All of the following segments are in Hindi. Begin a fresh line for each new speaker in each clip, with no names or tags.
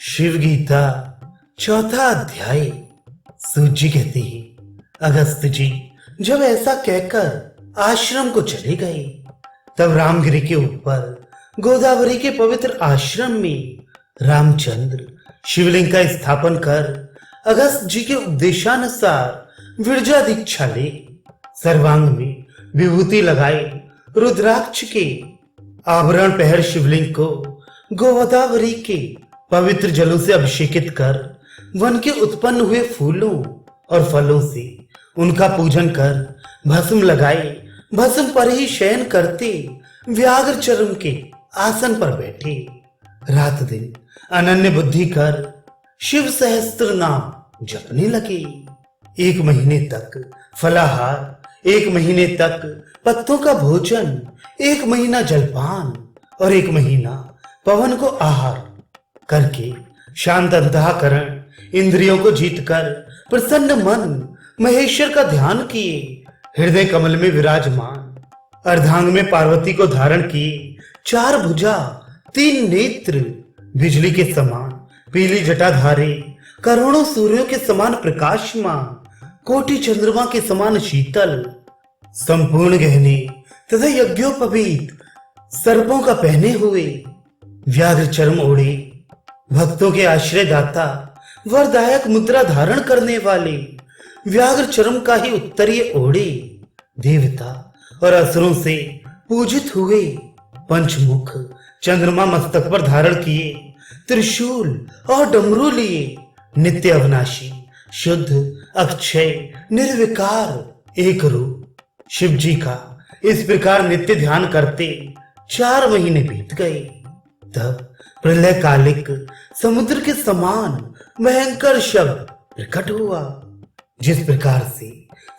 शिव गीता चौथा अध्याय। सूत जी कहती है, अगस्त जी जब ऐसा कहकर आश्रम को चले गए, तब रामगिरी के ऊपर गोदावरी के पवित्र आश्रम में रामचंद्र शिवलिंग का स्थापन कर अगस्त जी के उपदेशानुसार विरजा दीक्षा ले, सर्वांग में विभूति लगाए, रुद्राक्ष के आभरण पहन शिवलिंग को गोदावरी के पवित्र जलों से अभिषेकित कर वन के उत्पन्न हुए फूलों और फलों से उनका पूजन कर भस्म लगाए, भस्म पर ही शयन करते व्याघ्र चरम के आसन पर बैठे, रात दिन अनन्य बुद्धि कर शिव सहस्त्र नाम जपने लगे। 1 महीने तक फलाहार, 1 महीने तक पत्तों का भोजन, 1 महीना जलपान और 1 महीना पवन को आहार करके शांत अंतःकरण इंद्रियों को जीतकर प्रसन्न मन महेश्वर का ध्यान किए, हृदय कमल में विराजमान अर्धांग में पार्वती को धारण किए, 4 भुजा 3 नेत्र बिजली के समान पीली जटाधारे, करोड़ों सूर्यों के समान प्रकाशमान, कोटि चंद्रमा के समान शीतल, संपूर्ण गहने तथा यज्ञोपवीत सर्पों का पहने हुए, व्याघ्र चर्म ओढ़े, भक्तों के आश्रय दाता वरदायक मुद्रा धारण करने वाले, व्याघ्र चर्म का ही उत्तरीय ओढ़े, देवता और असुरों से पूजित हुए, पंचमुख चंद्रमा मस्तक पर धारण किए, त्रिशूल और डमरू लिए, नित्य अविनाशी शुद्ध अक्षय निर्विकार एक रूप शिव जी का इस प्रकार नित्य ध्यान करते 4 महीने बीत गए। तब प्रलय कालिक समुद्र के समान भयंकर शब्द प्रकट हुआ, जिस प्रकार से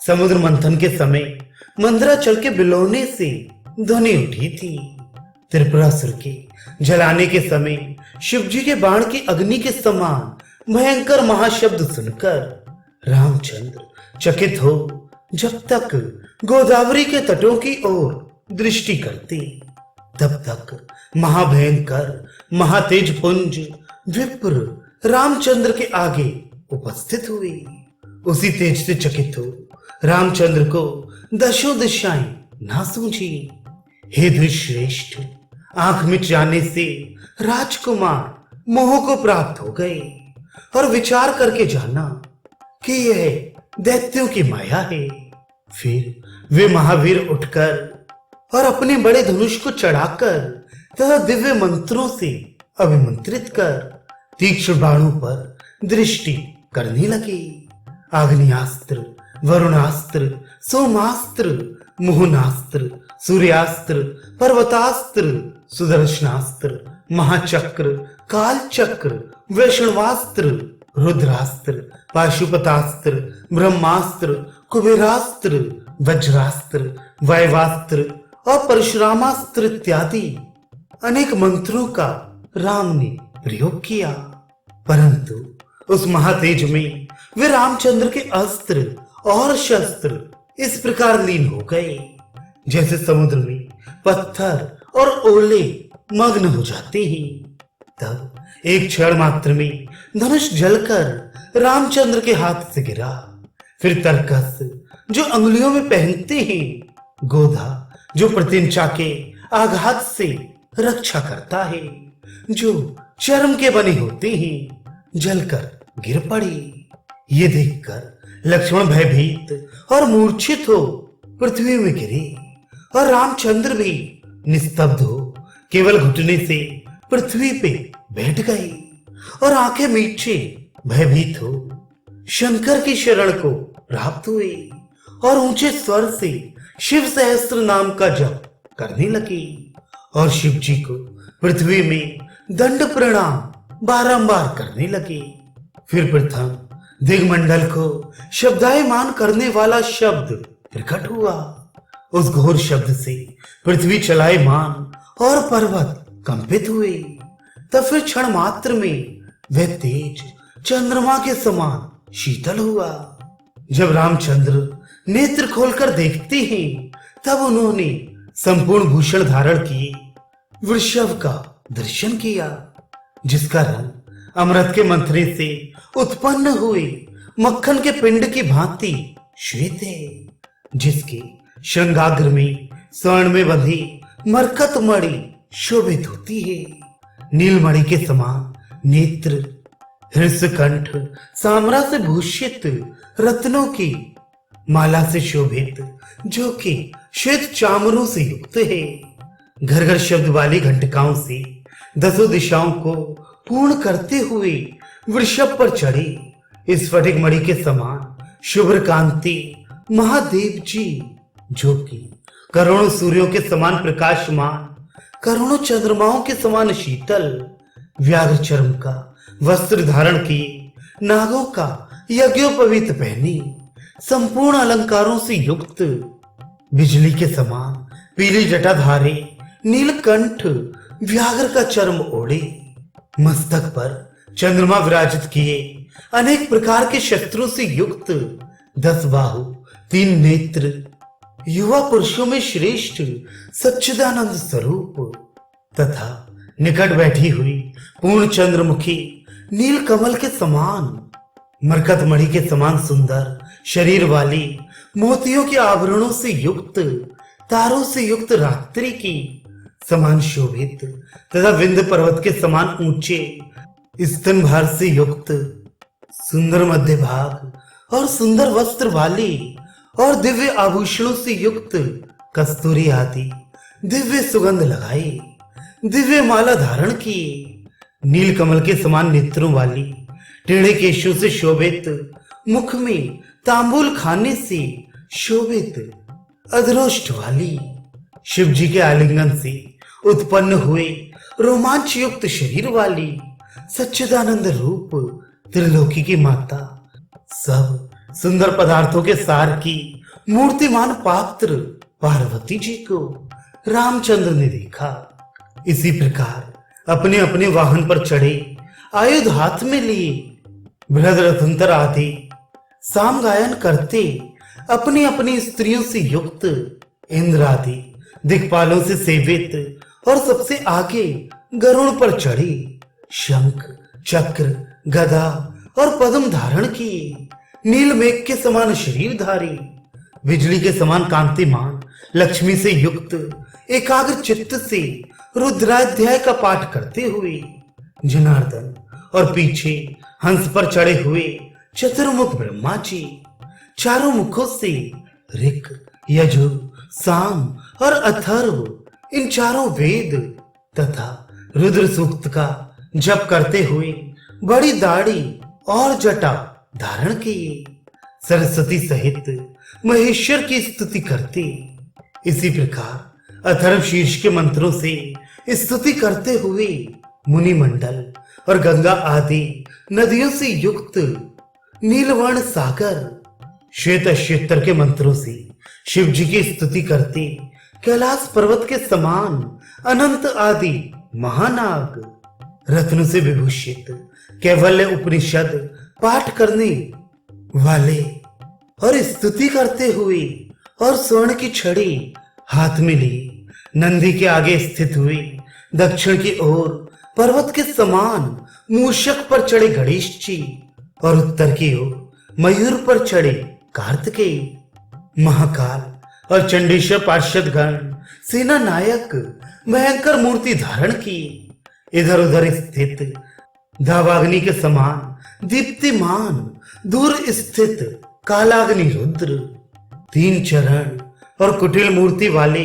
समुद्र मंथन के समय मंदराचल के बिलौने से ध्वनि उठी थी। त्रिपुरासुर के जलाने के समय शिव जी के बाण की अग्नि के समान भयंकर महाशब्द सुनकर रामचंद्र चकित हो जब तक गोदावरी के तटों की ओर दृष्टि करते, तब तक महाभयंकर महातेज पुंज विप्र रामचंद्र के आगे उपस्थित हुए। उसी तेज से चकित हो रामचंद्र को दशों दिशाएं ना सूझी। हे द्विश्रेष्ठ, आंख मिच जाने से राजकुमार मोह को प्राप्त हो गए और विचार करके जाना कि यह दैत्यों की माया है। फिर वे महावीर उठकर और अपने बड़े धनुष को चढ़ाकर तथा दिव्य मंत्रों से अभिमंत्रित कर तीक्ष्ण बाणों पर दृष्टि करने लगे। आग्नेयास्त्र, वरुणास्त्र, सोमास्त्र, मोहनास्त्र, सूर्यास्त्र, पर्वतास्त्र, सुदर्शनास्त्र, महाचक्र, कालचक्र, वैष्णवास्त्र, रुद्रास्त्र, पाशुपतास्त्र, ब्रह्मास्त्र, कुबेरास्त्र, वज्रास्त्र, वायवास्त्र और परशुरामास्त्र इत्यादि अनेक मंत्रों का राम ने प्रयोग किया, परंतु उस महातेज में वे रामचंद्र के अस्त्र और शस्त्र इस प्रकार लीन हो गए जैसे समुद्र में पत्थर और ओले मग्न हो जाते हैं। तब एक क्षण मात्र में धनुष जलकर रामचंद्र के हाथ से गिरा। फिर तरकस जो अंगुलियों में पहनते हैं, गोधा जो प्रतिंचा के आघात से रक्षा करता है, जो चर्म के बने होते हैं, जलकर गिर पड़े। ये देखकर लक्ष्मण भयभीत और मूर्छित हो पृथ्वी में गिरे और रामचंद्र भी निस्तब्ध हो केवल घुटने से पृथ्वी पे बैठ गए और आंखें मीचे भयभीत हो शंकर की शरण को प्राप्त हुए और ऊंचे स्वर से शिव सहस्त्र नाम का जप करने लगे और शिव जी को पृथ्वी में दंड प्रणाम बारंबार करने लगे। फिर प्रथम दिग्मंडल को शब्दायमान करने वाला शब्द प्रकट हुआ। उस घोर शब्द से पृथ्वी चलायमान और पर्वत कंपित हुए। तब फिर क्षण मात्र में वह तेज चंद्रमा के समान शीतल हुआ। जब रामचंद्र नेत्र खोलकर देखते हैं, तब उन्होंने संपूर्ण भूषण धारण किए वृषभ का दर्शन किया, जिसका रंग अमृत के मंथरे से उत्पन्न हुए मक्खन के पिंड की भांति श्वेत है, जिसके श्रृंगाग्र में स्वर्ण में बंधी मरकत मणि शोभित होती है। नीलमणि के समान नेत्र, हृस्य कंठ सामरा से भूषित रत्नों की माला से शोभित, जो कि श्वेत चामरों से युक्त है। घर घर शब्द वाली घंटिकाओं से दसों दिशाओं को पूर्ण करते हुए वृषभ पर चढ़े इस स्फटिक मणि के समान शुभ्र कांति महादेव जी, जो कि करोड़ों सूर्यों के समान प्रकाशमान, करोड़ों चंद्रमाओं के समान शीतल, व्याघ्र चर्म का वस्त्र धारण किए, नागों का यज्ञोपवीत पहने, संपूर्ण अलंकारों से युक्त, बिजली के समान पीली जटाधारे, नीलकंठ व्याघ्र का चर्म ओढ़े, मस्तक पर चंद्रमा विराजित किए, अनेक प्रकार के शस्त्रों से युक्त, 10 बाहु 3 नेत्र, युवा पुरुषों में श्रेष्ठ सच्चिदानंद स्वरूप तथा निकट बैठी हुई पूर्ण चंद्रमुखी नील कमल के समान, मरकत मणि के समान सुंदर शरीर वाली, मोतियों के आभरणों से युक्त, तारों से युक्त रात्रि की समान शोभित तथा विंध्य पर्वत के समान ऊंचे स्तन भार से युक्त, सुंदर मध्य भाग और सुंदर वस्त्र वाली और दिव्य आभूषणों से युक्त, कस्तूरी आदि दिव्य सुगंध लगाई, दिव्य माला धारण किए, नील कमल के समान नेत्रों वाली, टेढ़े केशों से शोभित, मुख में तांबूल खाने से शोभित, अधरोष्ठ वाली, शिव जी के आलिंगन से उत्पन्न हुए रोमांच युक्त शरीर वाली, सच्चिदानंद रूप त्रिलोकी की माता, सब सुंदर पदार्थों के सार की मूर्तिमान पात्र पार्वती जी को रामचंद्र ने देखा। इसी प्रकार अपने अपने वाहन पर चढ़े, आयुध हाथ में लिए, बृहद रथंतर आदि साम गायन करते, अपनी अपनी स्त्रियों से युक्त, इंद्र आदि दिक्पालों से सेवित और सबसे आगे गरुड़ पर चढ़े, शंख चक्र गदा और पद्म धारण किए, नील मेघ के समान शरीरधारी, बिजली के समान कांतिमान, लक्ष्मी से युक्त, एकाग्र चित्त से रुद्राध्याय का पाठ करते हुए, जनार्दन और पीछे हंस पर चढ़े हुए चतुर्मुख ब्रह्मा जी, चारों मुखों से ऋक यजु साम और अथर्व, इन चारों वेद तथा रुद्र सूक्त का जप करते हुए बड़ी दाढ़ी और जटा धारण किए, सरस्वती सहित महेश्वर की स्तुति करते। इसी प्रकार अथर्व शीर्ष के मंत्रों से स्तुति करते हुए मुनिमंडल और गंगा आदि नदियों से युक्त नीलवर्ण सागर, श्वेत अश्वेतर के मंत्रों से शिव जी की स्तुति करते, कैलाश पर्वत के समान अनंत आदि महानाग, रत्न से विभूषित कैवल्य उपनिषद पाठ करने वाले और स्तुति करते हुए और स्वर्ण की छड़ी हाथ में लिए, नंदी के आगे स्थित हुए, दक्षिण की ओर पर्वत के समान मूषक पर चढ़े गणेश जी और उत्तर की ओर मयूर पर चढ़े कार्तिकेय, महाकाल और चंडीश्वर पार्षद गण, सेना नायक भयंकर मूर्ति धारण किए, इधर उधर स्थित दावाग्नि के समान दीप्तिमान दूर स्थित कालाग्नि रुद्र, 3 चरण और कुटिल मूर्ति वाले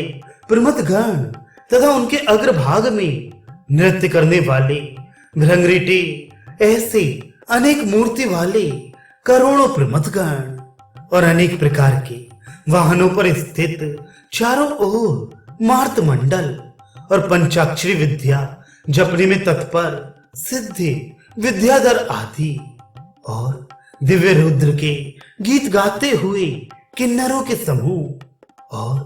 प्रमथ गण तथा उनके अग्रभाग में नृत्य करने वाले भृंगरीटे, ऐसे अनेक मूर्ति वाले करोड़ों प्रमथ गण और अनेक प्रकार के वाहनों पर स्थित चारों ओर मार्त मंडल और पंचाक्षरी विद्या जपने में तत्पर सिद्धि विद्याधर आदि और दिव्य रुद्र के गीत गाते हुए किन्नरों के समूह और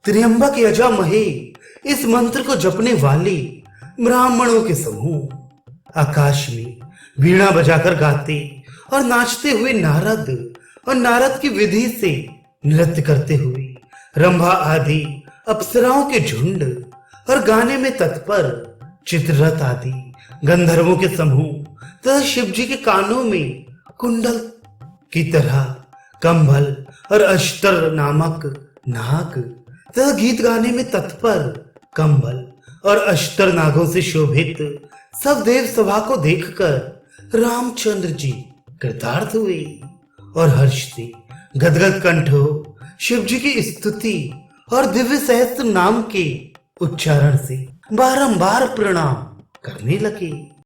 त्र्यंबक यजामहे इस मंत्र को जपने वाले ब्राह्मणों के समूह, आकाश में वीणा बजाकर गाते और नाचते हुए नारद और नारद की विधि से नृत्य करते हुए रंभा आदि अप्सराओं के झुंड और गाने में तत्पर चित्ररथ आदि गंधर्वों के समूह तथा शिव जी के कानों में कुंडल की तरह कंबल और अष्टर नामक नाग तथा गीत गाने में तत्पर कंबल और अष्टर नागों से शोभित सब देव सभा को देखकर रामचंद्र जी कृतार्थ हुए और हर्ष से गदगद कंठ हो शिव जी की स्तुति और दिव्य सहस्त्र नाम के उच्चारण से बारंबार प्रणाम करने लगे।